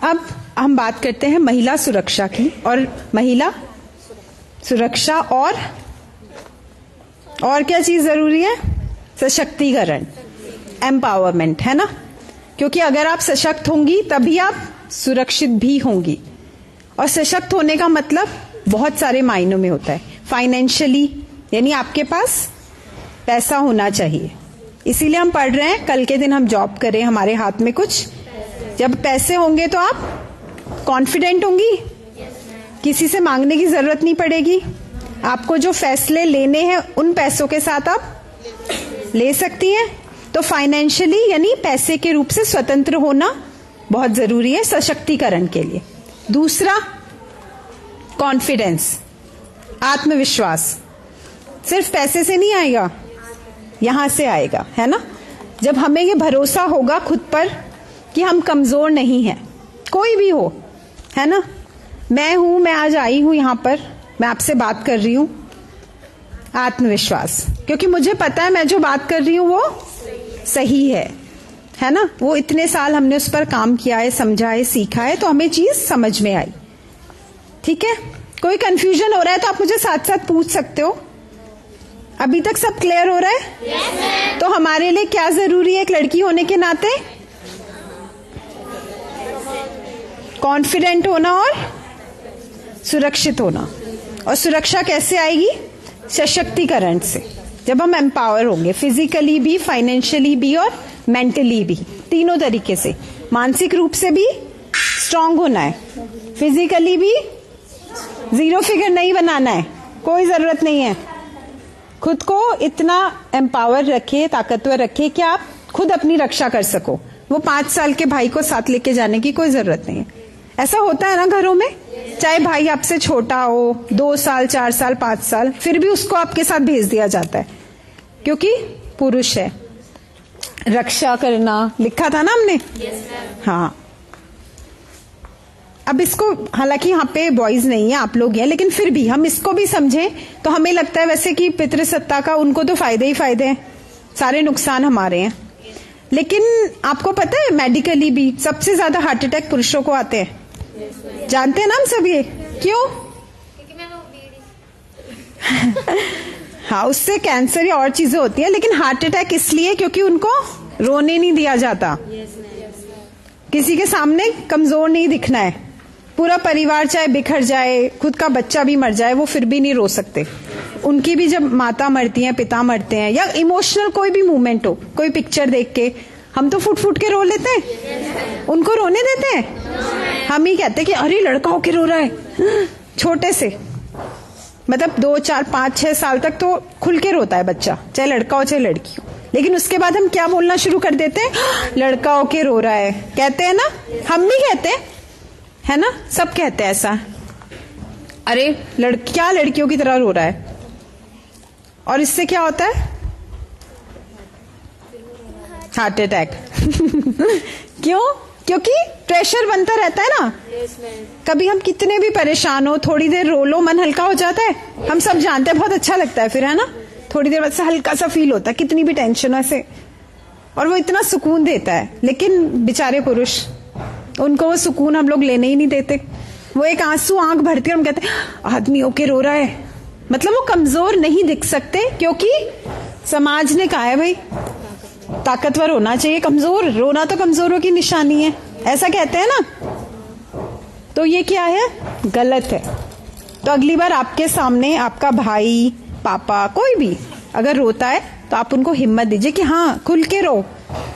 अब हम बात करते हैं महिला सुरक्षा की, और महिला सुरक्षा और क्या चीज जरूरी है? सशक्तिकरण, एम्पावरमेंट, है ना? क्योंकि अगर आप सशक्त होंगी तभी आप सुरक्षित भी होंगी। और सशक्त होने का मतलब बहुत सारे मायनों में होता है। फाइनेंशियली, यानी आपके पास पैसा होना चाहिए, इसीलिए हम पढ़ रहे हैं कल के दिन हम जॉब करें, हमारे हाथ में कुछ। जब पैसे होंगे तो आप कॉन्फिडेंट होंगी, किसी से मांगने की जरूरत नहीं पड़ेगी, आपको जो फैसले लेने हैं उन पैसों के साथ आप ले सकती हैं। तो फाइनेंशियली यानी पैसे के रूप से स्वतंत्र होना बहुत जरूरी है सशक्तिकरण के लिए। दूसरा, कॉन्फिडेंस, आत्मविश्वास। सिर्फ पैसे से नहीं आएगा, यहां से आएगा, है ना? जब हमें ये भरोसा होगा खुद पर कि हम कमजोर नहीं हैं, कोई भी हो, है ना? मैं आज आई हूं यहां पर, मैं आपसे बात कर रही हूं, आत्मविश्वास, क्योंकि मुझे पता है मैं जो बात कर रही हूं वो सही है ना? वो इतने साल हमने उस पर काम किया है, समझा है, सीखा है, तो हमें चीज समझ में आई। ठीक है? कोई कंफ्यूजन हो रहा है तो आप मुझे साथ साथ पूछ सकते हो। अभी तक सब क्लियर हो रहा है? yes, तो हमारे लिए क्या जरूरी है एक लड़की होने के नाते? कॉन्फिडेंट होना और सुरक्षित होना। और सुरक्षा कैसे आएगी? सशक्तिकरण से। जब हम एम्पावर होंगे, फिजिकली भी, फाइनेंशियली भी और मेंटली भी, तीनों तरीके से। मानसिक रूप से भी स्ट्रांग होना है, फिजिकली भी जीरो फिगर नहीं बनाना है, कोई जरूरत नहीं है। खुद को इतना एम्पावर रखे, ताकतवर रखे कि आप खुद अपनी रक्षा कर सको। वो 5 साल के भाई को साथ लेके जाने की कोई जरूरत नहीं है। ऐसा होता है ना घरों में, चाहे भाई आपसे छोटा हो, 2 साल, 4 साल, 5 साल, फिर भी उसको आपके साथ भेज दिया जाता है क्योंकि पुरुष है। रक्षा करना लिखा था ना हमने? हाँ। अब इसको, हालांकि यहाँ पे बॉयज नहीं है, आप लोग हैं, लेकिन फिर भी हम इसको भी समझें तो हमें लगता है वैसे कि पितृसत्ता का उनको तो फायदे ही फायदे हैं, सारे नुकसान हमारे हैं। लेकिन आपको पता है मेडिकली भी सबसे ज्यादा हार्ट अटैक पुरुषों को आते हैं। जानते हैं ना हम सब ये? क्यों? हाँ, उससे कैंसर या और चीजें होती हैं, लेकिन हार्ट अटैक इसलिए क्योंकि उनको रोने नहीं दिया जाता। किसी के सामने कमजोर नहीं दिखना है। पूरा परिवार चाहे बिखर जाए, खुद का बच्चा भी मर जाए, वो फिर भी नहीं रो सकते। उनकी भी जब माता मरती हैं, पिता मरते हैं, या इमोशनल कोई भी मूवमेंट हो, कोई पिक्चर देख के हम तो फुट फुट के रो लेते हैं, उनको रोने देते हैं? हम ही कहते हैं कि अरे लड़का होके रो रहा है, छोटे से, मतलब 2, 4, 5, 6 साल तक तो खुल के रोता है बच्चा, चाहे लड़का हो चाहे लड़की हो। लेकिन उसके बाद हम क्या बोलना शुरू कर देते हैं? लड़का होके रो रहा है, कहते हैं ना? हम भी कहते हैं, है ना? सब कहते हैं ऐसा, अरे क्या लड़कियों की तरह रो रहा है। और इससे क्या होता है? Heart attack. क्यों? क्योंकि प्रेशर बनता रहता है ना। कभी हम कितने भी परेशान हो, थोड़ी देर रो लो, मन हल्का हो जाता है। हम सब जानते हैं, बहुत अच्छा लगता है फिर, है ना? थोड़ी देर बाद से हल्का सा फील होता है, कितनी भी टेंशन है से, और वो इतना सुकून देता है। लेकिन बेचारे पुरुष, उनको वो सुकून हम लोग लेने ही नहीं देते। वो एक आंसू आंख भरती है, हम कहते हैं आदमी होके रो रहा है, मतलब वो कमजोर नहीं दिख सकते, क्योंकि समाज ने कहा है भाई ताकतवर होना चाहिए, कमजोर रोना तो कमजोरों की निशानी है, ऐसा कहते हैं ना। तो ये क्या है? गलत है। तो अगली बार आपके सामने आपका भाई, पापा, कोई भी अगर रोता है तो आप उनको हिम्मत दीजिए कि हाँ खुल के रो,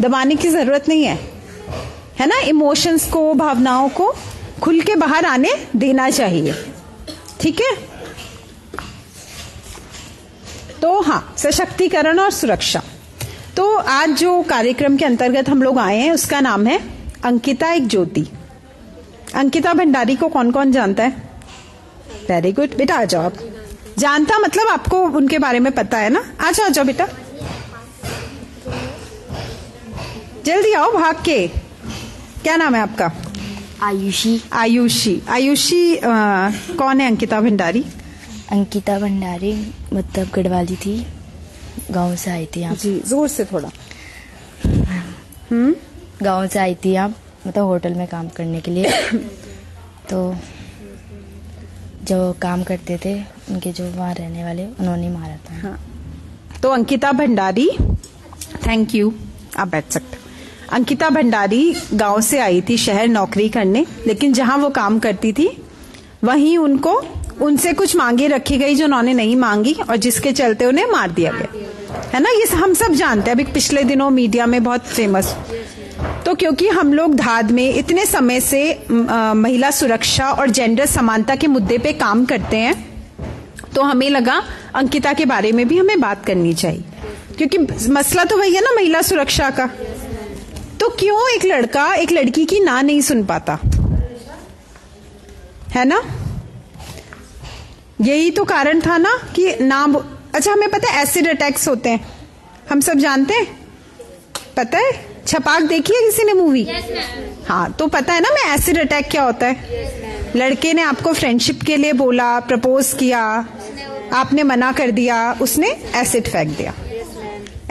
दबाने की जरूरत नहीं है ना? इमोशंस को, भावनाओं को खुल के बाहर आने देना चाहिए। ठीक है? तो हाँ, सशक्तिकरण और सुरक्षा। तो आज जो कार्यक्रम के अंतर्गत हम लोग आए हैं उसका नाम है अंकिता एक ज्योति। अंकिता भंडारी को कौन कौन जानता है? वेरी गुड बेटा, आ जाओ। आप जानता मतलब आपको उनके बारे में पता है ना? आ जाओ बेटा, जल्दी आओ भाग के। क्या नाम है आपका? आयुषी। आयुषी कौन है अंकिता भंडारी? अंकिता भंडारी मतलब गढ़वाली थी, गांव से आई थी यहाँ। जी जोर से थोड़ा। गांव से आई थी यहाँ, मतलब होटल में काम करने के लिए। तो जो काम करते थे उनके जो वहाँ रहने वाले, उन्होंने मारा था। हाँ। तो अंकिता भंडारी, थैंक यू, आप बैठ सकते हो। अंकिता भंडारी गांव से आई थी शहर नौकरी करने, लेकिन जहां वो काम करती थी वहीं उनसे कुछ मांगे रखी गई जो उन्होंने नहीं मांगी, और जिसके चलते उन्हें मार दिया गया, है ना। ये हम सब जानते हैं, अभी पिछले दिनों मीडिया में बहुत फेमस। तो क्योंकि हम लोग धाद में इतने समय से महिला सुरक्षा और जेंडर समानता के मुद्दे पे काम करते हैं, तो हमें लगा अंकिता के बारे में भी हमें बात करनी चाहिए, क्योंकि मसला तो वही है ना, महिला सुरक्षा का। तो क्यों एक लड़का एक लड़की की ना नहीं सुन पाता, है ना। यही तो कारण था ना कि ना। अच्छा, हमें पता है एसिड अटैक्स होते हैं, हम सब जानते हैं, पता है। छपाक देखी है किसी ने मूवी? हाँ, तो पता है ना मैं एसिड अटैक क्या होता है। लड़के ने आपको फ्रेंडशिप के लिए बोला, प्रपोज किया, आपने मना कर दिया, उसने एसिड फेंक दिया।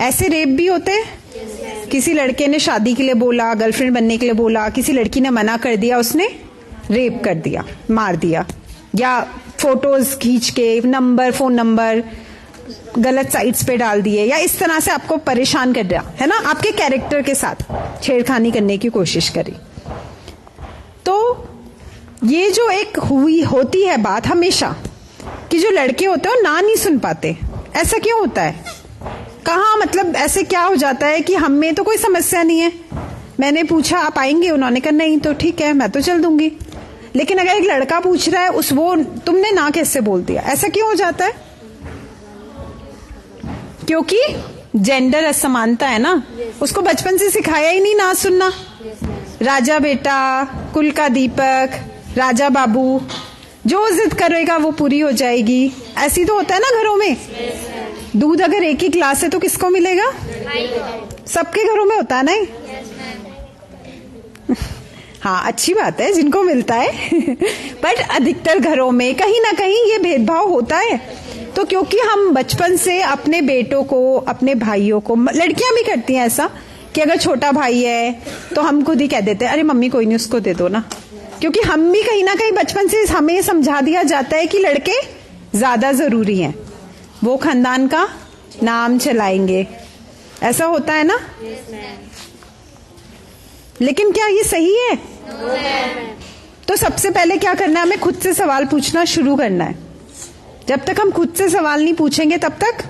ऐसे रेप भी होते हैं। किसी लड़के ने शादी के लिए बोला, गर्लफ्रेंड बनने के लिए बोला, किसी लड़की ने मना कर दिया, उसने रेप कर दिया, मार दिया। या फोटोज खींच के फोन नंबर गलत साइट्स पे डाल दिए, या इस तरह से आपको परेशान कर दिया, है ना, आपके कैरेक्टर के साथ छेड़खानी करने की कोशिश करी। तो ये जो एक होती है बात हमेशा कि जो लड़के होते हैं ना नहीं सुन पाते, ऐसा क्यों होता है? कहाँ, मतलब ऐसे क्या हो जाता है कि हम में तो कोई समस्या नहीं है, मैंने पूछा आप आएंगे, उन्होंने कहा नहीं, तो ठीक है मैं तो चल दूंगी। लेकिन अगर एक लड़का पूछ रहा है, तुमने ना कैसे बोल दिया, ऐसा क्यों हो जाता है? क्योंकि जेंडर असमानता है ना, उसको बचपन से सिखाया ही नहीं ना सुनना। राजा बेटा, कुल का दीपक, राजा बाबू, जो जिद करेगा वो पूरी हो जाएगी, ऐसी तो होता है ना घरों में। दूध अगर एक ही गिलास है तो किसको मिलेगा? सबके घरों में होता है ना। हाँ, अच्छी बात है जिनको मिलता है बट अधिकतर घरों में कहीं ना कहीं ये भेदभाव होता है। तो क्योंकि हम बचपन से अपने बेटों को, अपने भाइयों को, लड़कियां भी करती हैं ऐसा कि अगर छोटा भाई है तो हम खुद ही कह देते हैं अरे मम्मी कोई नहीं, उसको दे दो ना। क्योंकि हम भी कहीं ना कहीं बचपन से हमें समझा दिया जाता है कि लड़के ज्यादा जरूरी हैं, वो खानदान का नाम चलाएंगे, ऐसा होता है ना। लेकिन क्या ये सही है? तो सबसे पहले क्या करना है, हमें खुद से सवाल पूछना शुरू करना है। जब तक हम खुद से सवाल नहीं पूछेंगे तब तक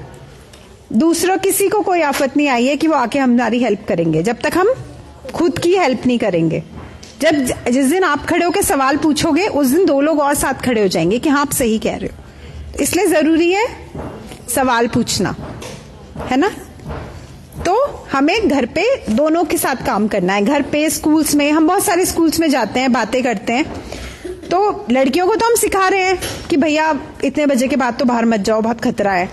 दूसरों, किसी को कोई आफत नहीं आई है कि वो आके हमारी हेल्प करेंगे, जब तक हम खुद की हेल्प नहीं करेंगे। जिस दिन आप खड़े होकर सवाल पूछोगे उस दिन 2 लोग और साथ खड़े हो जाएंगे कि हाँ आप सही कह रहे हो। इसलिए जरूरी है सवाल पूछना, है ना। तो हमें घर पे दोनों के साथ काम करना है। घर पे, स्कूल्स में, हम बहुत सारे स्कूल्स में जाते हैं, बातें करते हैं, तो लड़कियों को तो हम सिखा रहे हैं कि भैया इतने बजे के बाद तो बाहर मत जाओ, बहुत खतरा है।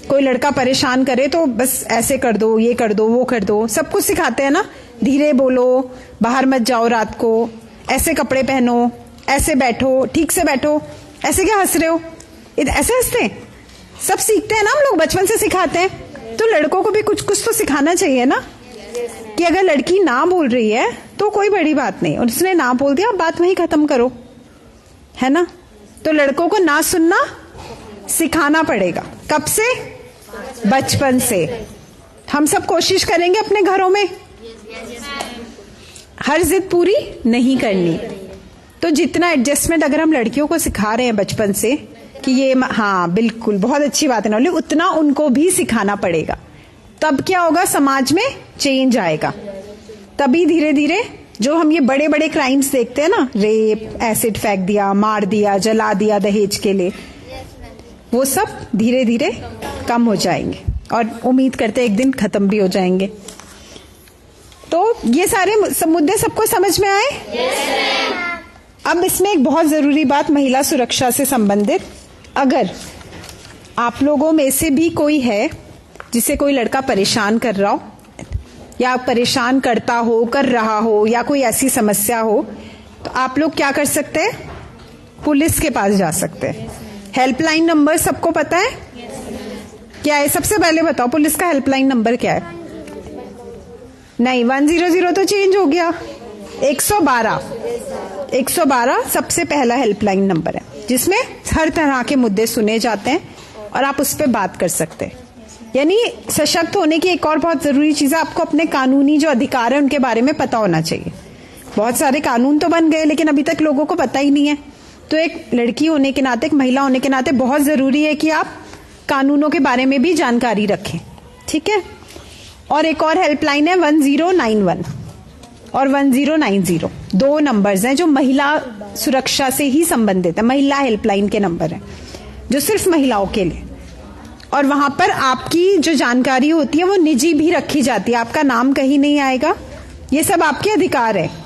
कोई लड़का परेशान करे तो बस ऐसे कर दो, ये कर दो, वो कर दो, सब कुछ सिखाते हैं ना। धीरे बोलो, बाहर मत जाओ रात को, ऐसे कपड़े पहनो, ऐसे बैठो, ठीक से बैठो। ऐसे क्या हंस रहे हो? ऐसे हंसते हैं, सब सीखते हैं ना, हम लोग बचपन से सिखाते हैं। तो लड़कों को भी कुछ कुछ तो सिखाना चाहिए ना, कि अगर लड़की ना बोल रही है तो कोई बड़ी बात नहीं, और उसने ना बोल दिया, बात वहीं खत्म करो, है ना। तो लड़कों को ना सुनना सिखाना पड़ेगा। कब से? बचपन से। हम सब कोशिश करेंगे अपने घरों में हर जिद पूरी नहीं करनी। तो जितना एडजस्टमेंट अगर हम लड़कियों को सिखा रहे हैं बचपन से कि ये, हाँ बिल्कुल बहुत अच्छी बात है नौली, उतना उनको भी सिखाना पड़ेगा। तब क्या होगा, समाज में चेंज आएगा। तभी धीरे धीरे जो हम ये बड़े बड़े क्राइम्स देखते हैं ना, रेप, एसिड फेंक दिया, मार दिया, जला दिया दहेज के लिए, वो सब धीरे धीरे कम हो जाएंगे और उम्मीद करते हैं एक दिन खत्म भी हो जाएंगे। तो ये सारे मुद्दे सबको समझ में आए? अब इसमें एक बहुत जरूरी बात महिला सुरक्षा से संबंधित, अगर आप लोगों में से भी कोई है जिसे कोई लड़का परेशान कर रहा हो या परेशान करता हो, कर रहा हो, या कोई ऐसी समस्या हो, तो आप लोग क्या कर सकते हैं? पुलिस के पास जा सकते हैं। हेल्पलाइन नंबर सबको पता है? क्या है? सबसे पहले बताओ पुलिस का हेल्पलाइन नंबर क्या है? नहीं, 100 तो चेंज हो गया, 112 सबसे पहला हेल्पलाइन नंबर है जिसमें हर तरह के मुद्दे सुने जाते हैं और आप उस पर बात कर सकते हैं। यानी सशक्त होने की एक और बहुत जरूरी चीज है, आपको अपने कानूनी जो अधिकार है उनके बारे में पता होना चाहिए। बहुत सारे कानून तो बन गए लेकिन अभी तक लोगों को पता ही नहीं है। तो एक लड़की होने के नाते, एक महिला होने के नाते बहुत जरूरी है कि आप कानूनों के बारे में भी जानकारी रखें, ठीक है। और एक और हेल्पलाइन है 1091 और 1090, 2 नंबर्स हैं जो महिला सुरक्षा से ही संबंधित है, महिला हेल्पलाइन के नंबर हैं जो सिर्फ महिलाओं के लिए। और वहां पर आपकी जो जानकारी होती है वो निजी भी रखी जाती है, आपका नाम कहीं नहीं आएगा, ये सब आपके अधिकार है।